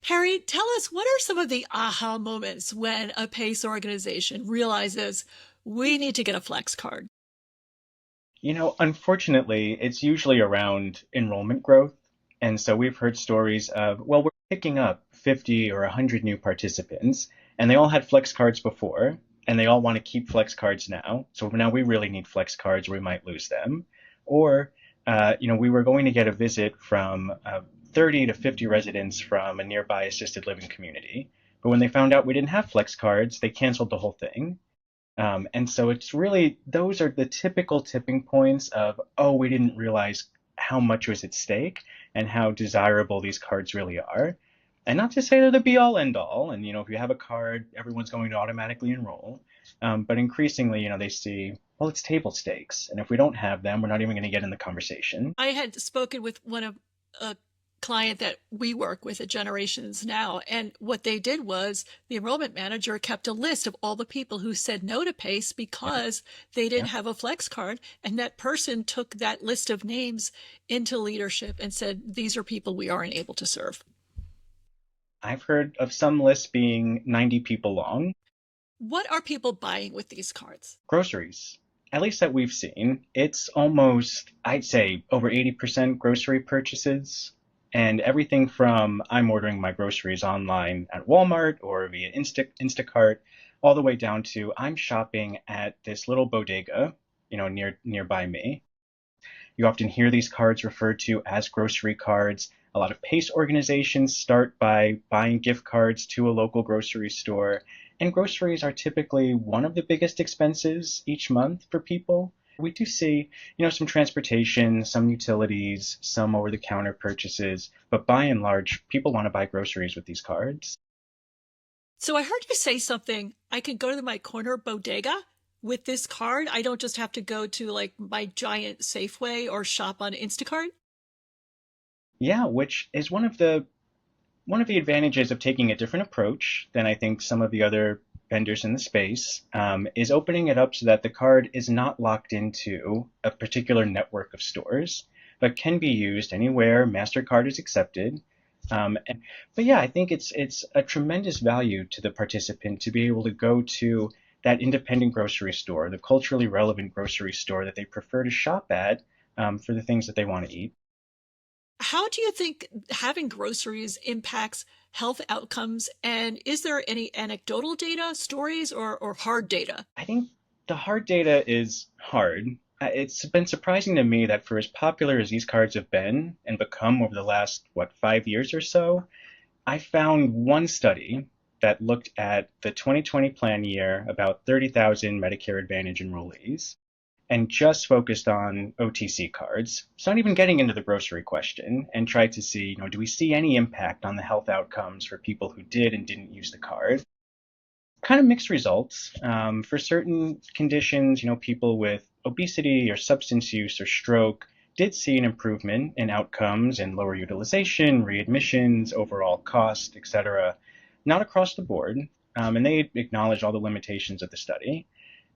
Perry, tell us what are some of the aha moments when a PACE organization realizes we need to get a flex card? Unfortunately, it's usually around enrollment growth. And so we've heard stories of, well, we're picking up 50 or 100 new participants, and they all had flex cards before, and they all want to keep flex cards now. So now we really need flex cards, or we might lose them. Or, we were going to get a visit from 30 to 50 residents from a nearby assisted living community. But when they found out we didn't have flex cards, they canceled the whole thing. And so it's really, those are the typical tipping points of, oh, we didn't realize how much was at stake and how desirable these cards really are. And not to say they're the be all end all. And, if you have a card, everyone's going to automatically enroll. But increasingly, they see, well, it's table stakes. And if we don't have them, we're not even going to get in the conversation. I had spoken with one of a client that we work with at Generations Now, and what they did was the enrollment manager kept a list of all the people who said no to PACE Yeah, because they didn't yeah. have a flex card, and that person took that list of names into leadership and said, these are people we aren't able to serve. I've heard of some lists being 90 people long. What are people buying with these cards? Groceries, at least that we've seen, it's almost, I'd say, over 80% grocery purchases. And everything from I'm ordering my groceries online at Walmart or via Instacart, all the way down to I'm shopping at this little bodega, nearby me. You often hear these cards referred to as grocery cards. A lot of PACE organizations start by buying gift cards to a local grocery store, and groceries are typically one of the biggest expenses each month for people. We do see, some transportation, some utilities, some over-the-counter purchases, but by and large, people want to buy groceries with these cards. So I heard you say something. I can go to my corner bodega with this card. I don't just have to go to like my giant Safeway or shop on Instacart. Yeah, which is one of the advantages of taking a different approach than I think some of the other vendors in the space is opening it up so that the card is not locked into a particular network of stores, but can be used anywhere MasterCard is accepted. But yeah, I think it's a tremendous value to the participant to be able to go to that independent grocery store, the culturally relevant grocery store that they prefer to shop at for the things that they want to eat. How do you think having groceries impacts health outcomes? And is there any anecdotal data, stories, or hard data? I think the hard data is hard. It's been surprising to me that for as popular as these cards have been and become over the last, 5 years or so, I found one study that looked at the 2020 plan year, about 30,000 Medicare Advantage enrollees, and just focused on OTC cards. It's not even getting into the grocery question, and tried to see, do we see any impact on the health outcomes for people who did and didn't use the card? Kind of mixed results. For certain conditions, people with obesity or substance use or stroke did see an improvement in outcomes and lower utilization, readmissions, overall cost, etc. Not across the board, and they acknowledge all the limitations of the study.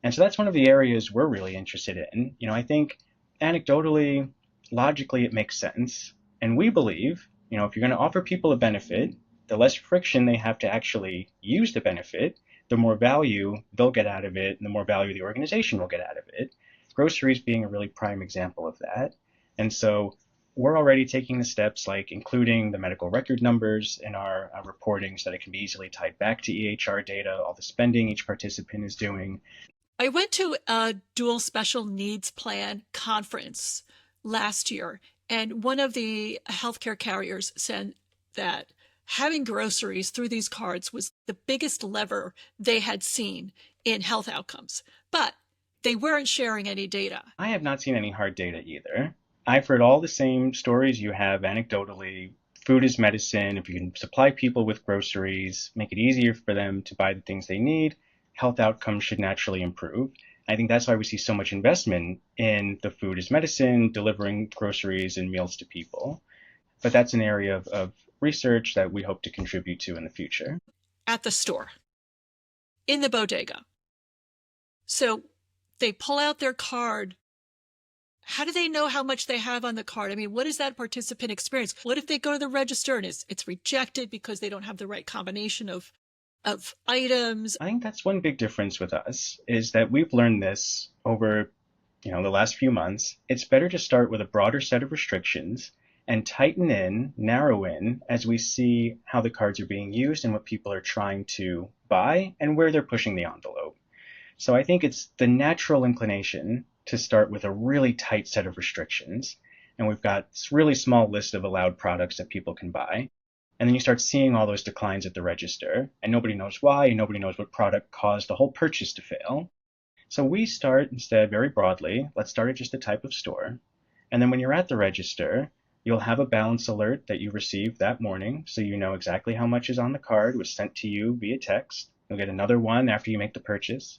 And so that's one of the areas we're really interested in. I think anecdotally, logically, it makes sense. And we believe, if you're going to offer people a benefit, the less friction they have to actually use the benefit, the more value they'll get out of it, and the more value the organization will get out of it. Groceries being a really prime example of that. And so we're already taking the steps like including the medical record numbers in our reporting so that it can be easily tied back to EHR data, all the spending each participant is doing. I went to a dual special needs plan conference last year, and one of the healthcare carriers said that having groceries through these cards was the biggest lever they had seen in health outcomes. But they weren't sharing any data. I have not seen any hard data either. I've heard all the same stories you have anecdotally. Food is medicine. If you can supply people with groceries, make it easier for them to buy the things they need, health outcomes should naturally improve. I think that's why we see so much investment in the food is medicine, delivering groceries and meals to people. But that's an area of research that we hope to contribute to in the future. At the store, in the bodega. So they pull out their card. How do they know how much they have on the card? I mean, what is that participant experience? What if they go to the register and it's rejected because they don't have the right combination of items? I think that's one big difference with us is that we've learned this over, the last few months. It's better to start with a broader set of restrictions and tighten in, narrow in as we see how the cards are being used and what people are trying to buy and where they're pushing the envelope. So I think it's the natural inclination to start with a really tight set of restrictions. And we've got this really small list of allowed products that people can buy. And then you start seeing all those declines at the register, and nobody knows why, and nobody knows what product caused the whole purchase to fail. So we start instead very broadly. Let's start at just a type of store. And then when you're at the register, you'll have a balance alert that you received that morning, so you know exactly how much is on the card, was sent to you via text. You'll get another one after you make the purchase.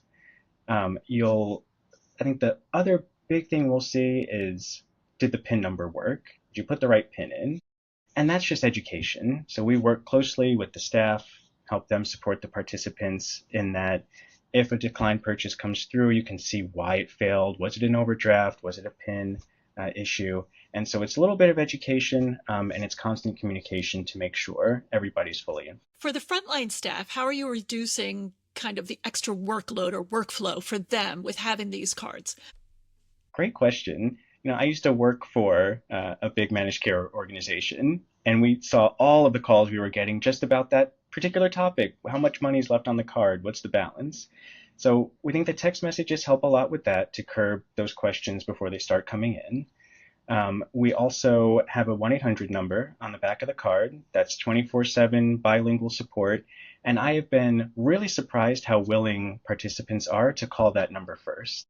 I think the other big thing we'll see is, did the PIN number work? Did you put the right PIN in? And that's just education. So we work closely with the staff, help them support the participants in that if a declined purchase comes through, you can see why it failed. Was it an overdraft? Was it a PIN issue? And so it's a little bit of education and it's constant communication to make sure everybody's fully in. For the frontline staff, how are you reducing kind of the extra workload or workflow for them with having these cards? Great question. I used to work for a big managed care organization, and we saw all of the calls we were getting just about that particular topic. How much money is left on the card? What's the balance? So we think the text messages help a lot with that to curb those questions before they start coming in. We also have a 1-800 number on the back of the card that's 24/7 bilingual support. And I have been really surprised how willing participants are to call that number first.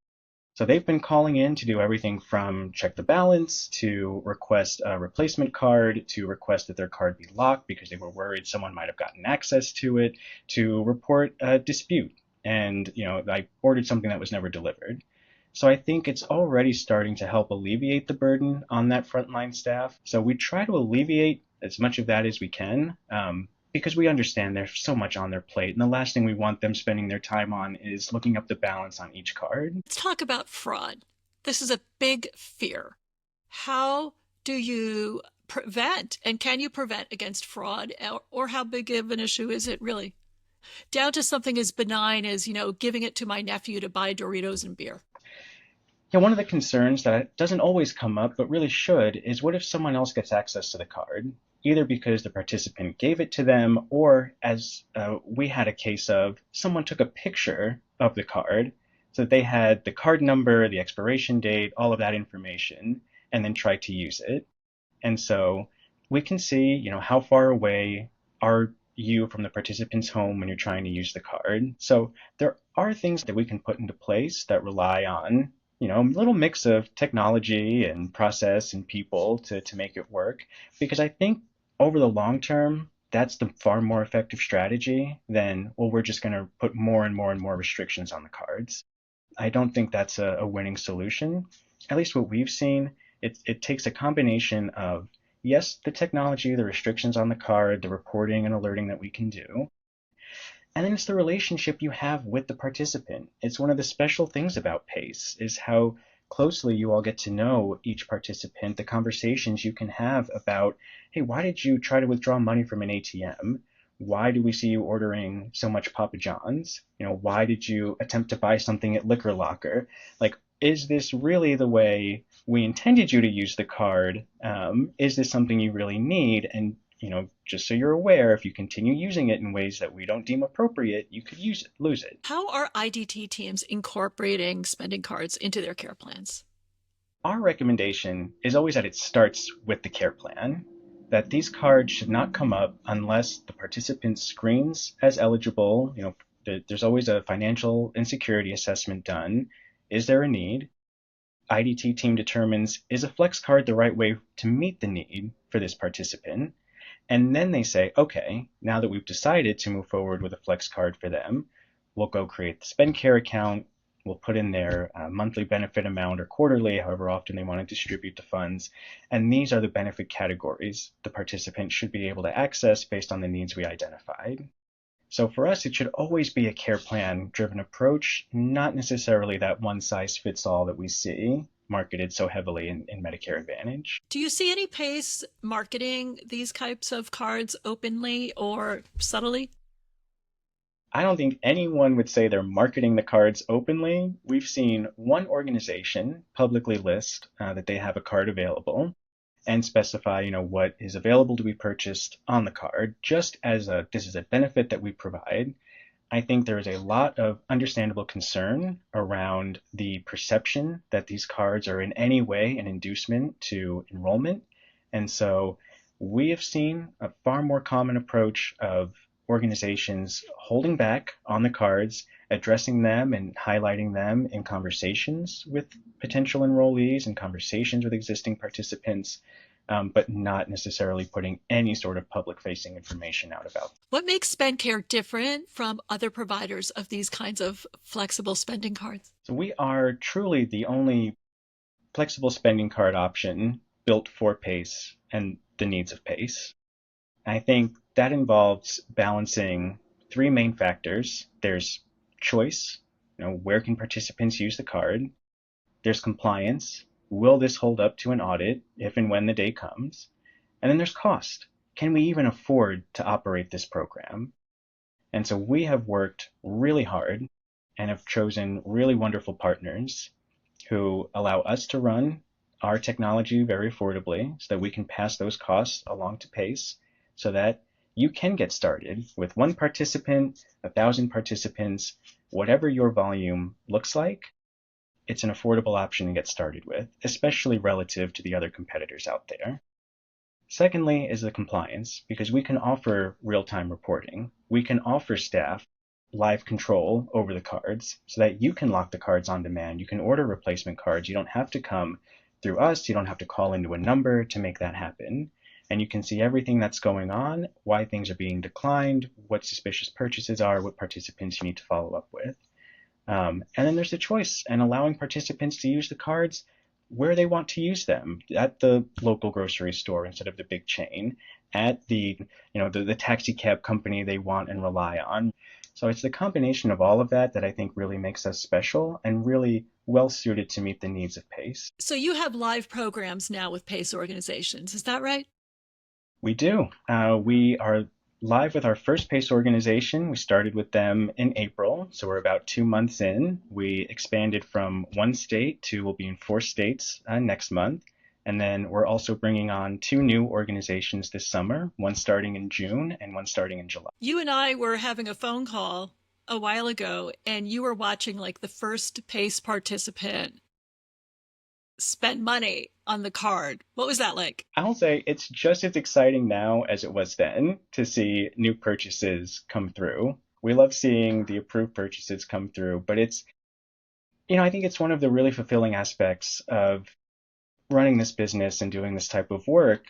So they've been calling in to do everything from check the balance, to request a replacement card, to request that their card be locked because they were worried someone might have gotten access to it, to report a dispute. And, I ordered something that was never delivered. So I think it's already starting to help alleviate the burden on that frontline staff. So we try to alleviate as much of that as we can. Because we understand there's so much on their plate. And the last thing we want them spending their time on is looking up the balance on each card. Let's talk about fraud. This is a big fear. How do you prevent, and can you prevent against fraud, or how big of an issue is it really? Down to something as benign as, giving it to my nephew to buy Doritos and beer. Yeah, one of the concerns that doesn't always come up, but really should, is what if someone else gets access to the card? Either because the participant gave it to them, or as we had a case of, someone took a picture of the card so that they had the card number, the expiration date, all of that information, and then tried to use it. And so we can see, how far away are you from the participant's home when you're trying to use the card. So there are things that we can put into place that rely on, a little mix of technology and process and people to make it work. Because I think over the long term, that's the far more effective strategy than, well, we're just going to put more and more and more restrictions on the cards. I don't think that's a winning solution. At least what we've seen, it takes a combination of, yes, the technology, the restrictions on the card, the reporting and alerting that we can do. And then it's the relationship you have with the participant. It's one of the special things about PACE is how closely you all get to know each participant, the conversations you can have about, hey, why did you try to withdraw money from an ATM? Why do we see you ordering so much Papa John's? Why did you attempt to buy something at Liquor Locker? Like, is this really the way we intended you to use the card? Is this something you really need? And just so you're aware, if you continue using it in ways that we don't deem appropriate, you could lose it. How are IDT teams incorporating spending cards into their care plans? Our recommendation is always that it starts with the care plan, that these cards should not come up unless the participant screens as eligible. There's always a financial insecurity assessment done. Is there a need? IDT team determines, is a flex card the right way to meet the need for this participant? And then they say, okay, now that we've decided to move forward with a flex card for them, we'll go create the SpendCare account. We'll put in their monthly benefit amount or quarterly, however often they want to distribute the funds. And these are the benefit categories the participant should be able to access based on the needs we identified. So for us, it should always be a care plan driven approach, not necessarily that one size fits all that we see marketed so heavily in Medicare Advantage. Do you see any PACE marketing these types of cards openly or subtly? I don't think anyone would say they're marketing the cards openly. We've seen one organization publicly list that they have a card available and specify, what is available to be purchased on the card, just as this is a benefit that we provide. I think there is a lot of understandable concern around the perception that these cards are in any way an inducement to enrollment. And so we have seen a far more common approach of organizations holding back on the cards, addressing them and highlighting them in conversations with potential enrollees and conversations with existing participants, but not necessarily putting any sort of public-facing information out about them. What makes SpendCare different from other providers of these kinds of flexible spending cards? So we are truly the only flexible spending card option built for PACE and the needs of PACE. I think that involves balancing three main factors. There's choice, where can participants use the card? There's compliance. Will this hold up to an audit if and when the day comes? And then there's cost. Can we even afford to operate this program? And so we have worked really hard and have chosen really wonderful partners who allow us to run our technology very affordably so that we can pass those costs along to PACE so that you can get started with one participant, 1,000 participants, whatever your volume looks like. It's an affordable option to get started with, especially relative to the other competitors out there. Secondly is the compliance, because we can offer real-time reporting. We can offer staff live control over the cards so that you can lock the cards on demand. You can order replacement cards. You don't have to come through us. You don't have to call into a number to make that happen. And you can see everything that's going on, why things are being declined, what suspicious purchases are, what participants you need to follow up with. And then there's the choice and allowing participants to use the cards where they want to use them, at the local grocery store instead of the big chain, at the taxi cab company they want and rely on. So it's the combination of all of that that I think really makes us special and really well suited to meet the needs of PACE. So you have live programs now with PACE organizations, is that right? We do. We are live with our first PACE organization. We started with them in April, so we're about 2 months in. We expanded from one state to we'll be in 4 states next month. And then we're also bringing on 2 new organizations this summer, one starting in June and one starting in July. You and I were having a phone call a while ago, and you were watching like the first PACE participant spend money on the card. What was that like? I'll say it's just as exciting now as it was then to see new purchases come through. We love seeing the approved purchases come through, but I think it's one of the really fulfilling aspects of running this business and doing this type of work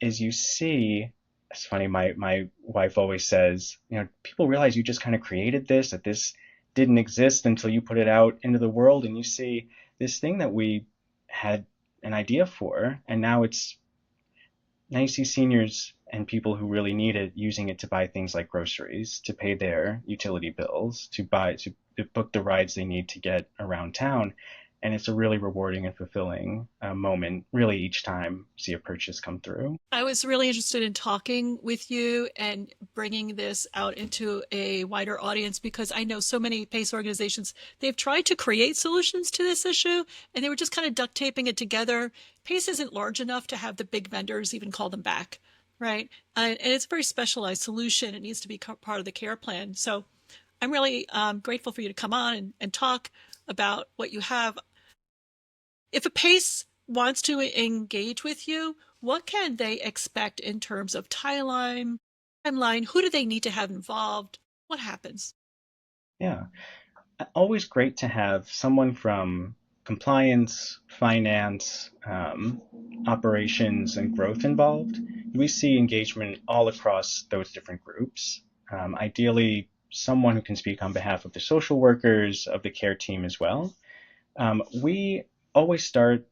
is you see, it's funny, my wife always says, people realize you just kind of created this, that this didn't exist until you put it out into the world, and you see this thing that we had an idea for, and now you see seniors and people who really need it using it to buy things like groceries, to pay their utility bills, to book the rides they need to get around town. And it's a really rewarding and fulfilling moment, really, each time you see a purchase come through. I was really interested in talking with you and bringing this out into a wider audience because I know so many PACE organizations, they've tried to create solutions to this issue and they were just kind of duct taping it together. PACE isn't large enough to have the big vendors even call them back, right? And it's a very specialized solution. It needs to be part of the care plan. So I'm really grateful for you to come on and talk about what you have. If a PACE wants to engage with you, what can they expect in terms of timeline? Who do they need to have involved? What happens? Yeah, always great to have someone from compliance, finance, operations, and growth involved. We see engagement all across those different groups. Ideally, someone who can speak on behalf of the social workers, of the care team as well. We always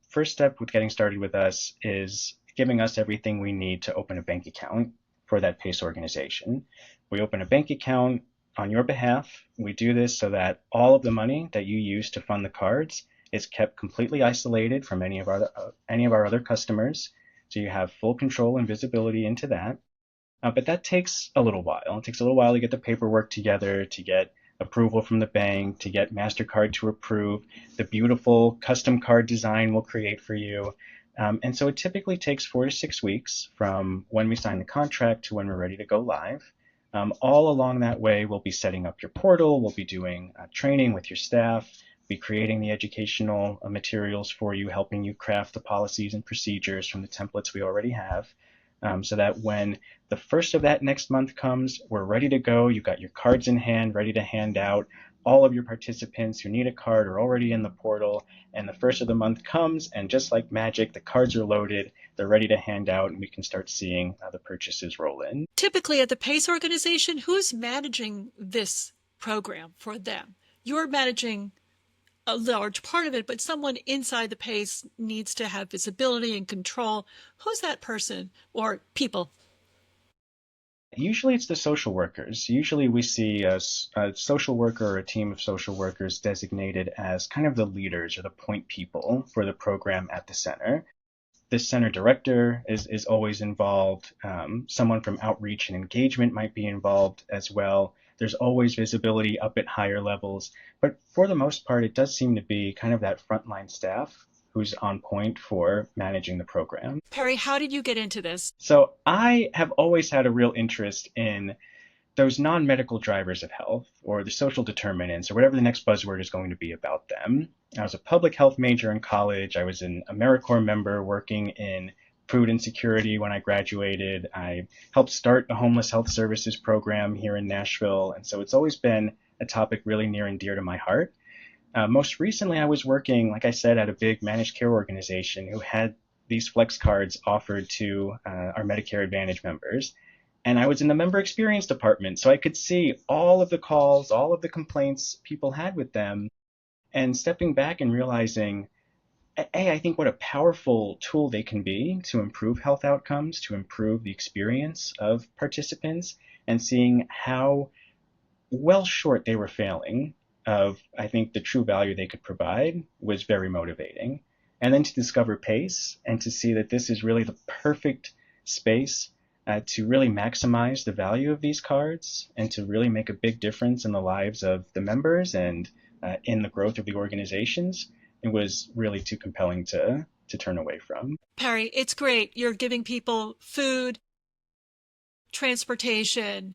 first step with getting started with us is giving us everything we need to open a bank account for that PACE organization. We open a bank account on your behalf. We do this so that all of the money that you use to fund the cards It's kept completely isolated from any of our other customers, so you have full control and visibility into that. But that takes a little while. It takes a little while to get the paperwork together, to get approval from the bank, to get MasterCard to approve the beautiful custom card design we'll create for you. And so it typically takes 4 to 6 weeks from when we sign the contract to when we're ready to go live. All along that way, we'll be setting up your portal, we'll be doing training with your staff, be creating the educational materials for you, helping you craft the policies and procedures from the templates we already have, so that when the first of that next month comes, we're ready to go. You've got your cards in hand, ready to hand out. All of your participants who need a card are already in the portal, and the first of the month comes, and just like magic, the cards are loaded, they're ready to hand out, and we can start seeing the purchases roll in. Typically at the PACE organization, who's managing this program for them? You're managing a large part of it, but someone inside the PACE needs to have visibility and control. Who's that person or people? Usually it's the social workers. Usually we see a social worker or a team of social workers designated as kind of the leaders or the point people for the program at the center. The center director is always involved. Someone from outreach and engagement might be involved as well. There's always visibility up at higher levels. But for the most part, it does seem to be kind of that frontline staff who's on point for managing the program. Perry, how did you get into this? So I have always had a real interest in those non-medical drivers of health, or the social determinants, or whatever the next buzzword is going to be about them. I was a public health major in college. I was an AmeriCorps member working in food insecurity when I graduated. I helped start a homeless health services program here in Nashville, and so it's always been a topic really near and dear to my heart. Most recently, I was working, like I said, at a big managed care organization who had these flex cards offered to our Medicare Advantage members. And I was in the member experience department, so I could see all of the calls, all of the complaints people had with them, and stepping back and realizing, A, I think what a powerful tool they can be to improve health outcomes, to improve the experience of participants, and seeing how well short they were failing of, I think, the true value they could provide was very motivating. And then to discover PACE and to see that this is really the perfect space to really maximize the value of these cards and to really make a big difference in the lives of the members and in the growth of the organizations, it was really too compelling to turn away from. Perry, it's great. You're giving people food, transportation,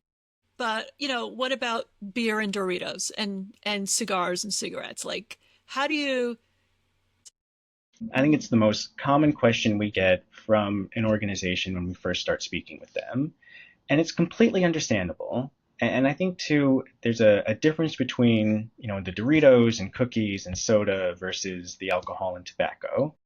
but what about beer and Doritos and cigars and cigarettes? Like, how do you? I think it's the most common question we get from an organization when we first start speaking with them. And it's completely understandable. And I think, too, there's a difference between, the Doritos and cookies and soda versus the alcohol and tobacco.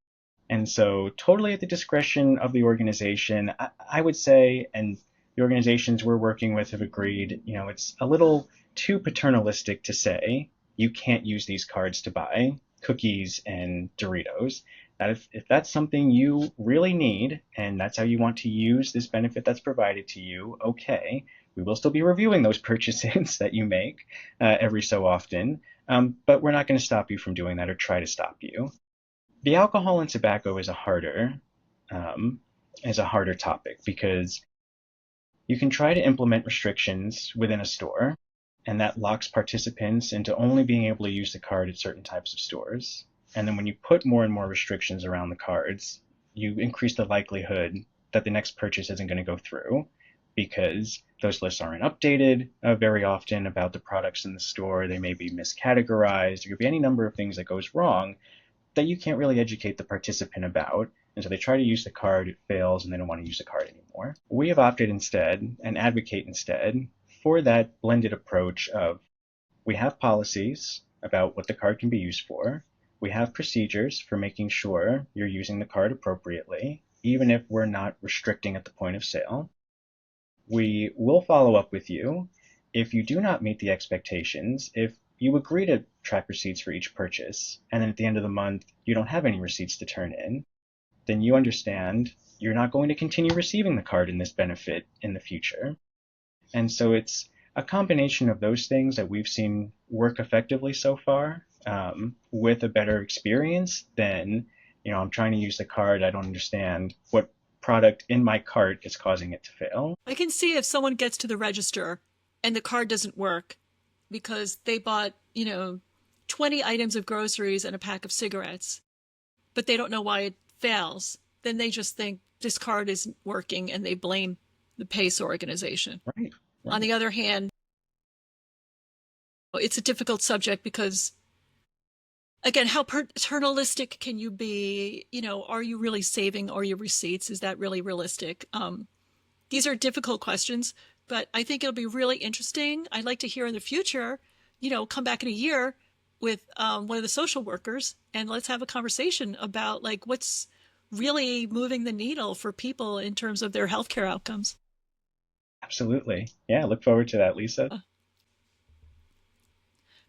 And so totally at the discretion of the organization, I would say, and the organizations we're working with have agreed, it's a little too paternalistic to say you can't use these cards to buy cookies and Doritos. That if that's something you really need and that's how you want to use this benefit that's provided to you, okay, we will still be reviewing those purchases that you make every so often, but we're not going to stop you from doing that or try to stop you. The alcohol and tobacco is a harder topic because you can try to implement restrictions within a store, and that locks participants into only being able to use the card at certain types of stores. And then when you put more and more restrictions around the cards, you increase the likelihood that the next purchase isn't going to go through because those lists aren't updated very often about the products in the store. They may be miscategorized. There could be any number of things that goes wrong that you can't really educate the participant about. And so they try to use the card, it fails, and they don't want to use the card anymore. We have opted instead and advocate instead for that blended approach of we have policies about what the card can be used for. We have procedures for making sure you're using the card appropriately, even if we're not restricting at the point of sale. We will follow up with you if you do not meet the expectations, if you agree to track receipts for each purchase, and then at the end of the month, you don't have any receipts to turn in, then you understand you're not going to continue receiving the card in this benefit in the future. And so it's a combination of those things that we've seen work effectively so far. with a better experience than, I'm trying to use the card. I don't understand what product in my cart is causing it to fail. I can see if someone gets to the register and the card doesn't work because they bought, 20 items of groceries and a pack of cigarettes, but they don't know why it fails. Then they just think this card isn't working and they blame the PACE organization. Right, On right. the other hand, it's a difficult subject because, again, how paternalistic can you be? Are you really saving all your receipts? Is that really realistic? These are difficult questions, but I think it'll be really interesting. I'd like to hear in the future, come back in a year with one of the social workers and let's have a conversation about like what's really moving the needle for people in terms of their healthcare outcomes. Absolutely. Yeah, look forward to that, Lisa. Uh,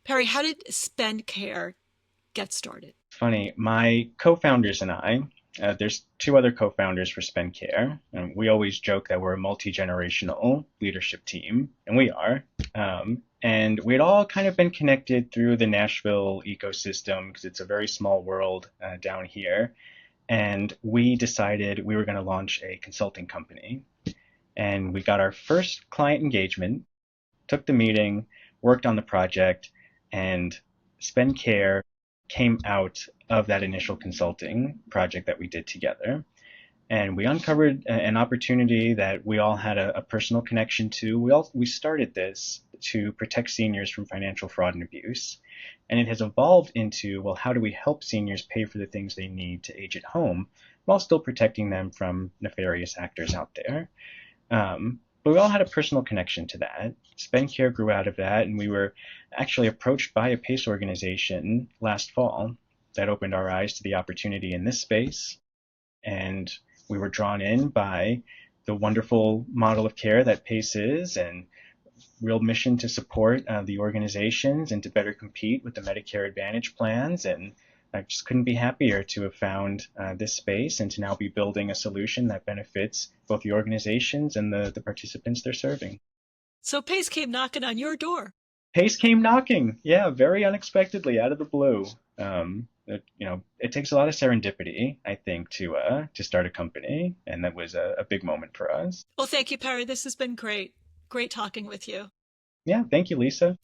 Perry, how did SpendCare get started? Funny, my co-founders and I, there's two other co-founders for SpendCare, and we always joke that we're a multi-generational leadership team, and we are. And we'd all kind of been connected through the Nashville ecosystem because it's a very small world down here. And we decided we were going to launch a consulting company. And we got our first client engagement, took the meeting, worked on the project, and SpendCare came out of that initial consulting project that we did together. And we uncovered an opportunity that we all had a personal connection to. We started this to protect seniors from financial fraud and abuse. And it has evolved into, well, how do we help seniors pay for the things they need to age at home while still protecting them from nefarious actors out there? But we all had a personal connection to that. SpendCare grew out of that, and we were actually approached by a PACE organization last fall that opened our eyes to the opportunity in this space. And we were drawn in by the wonderful model of care that PACE is and real mission to support the organizations and to better compete with the Medicare Advantage plans. And I just couldn't be happier to have found this space and to now be building a solution that benefits both the organizations and the participants they're serving. So Pace came knocking on your door. Pace came knocking, yeah, very unexpectedly out of the blue. It takes a lot of serendipity, I think, to start a company, and that was a big moment for us. Well, thank you, Perry. This has been great. Great talking with you. Yeah, thank you, Lisa.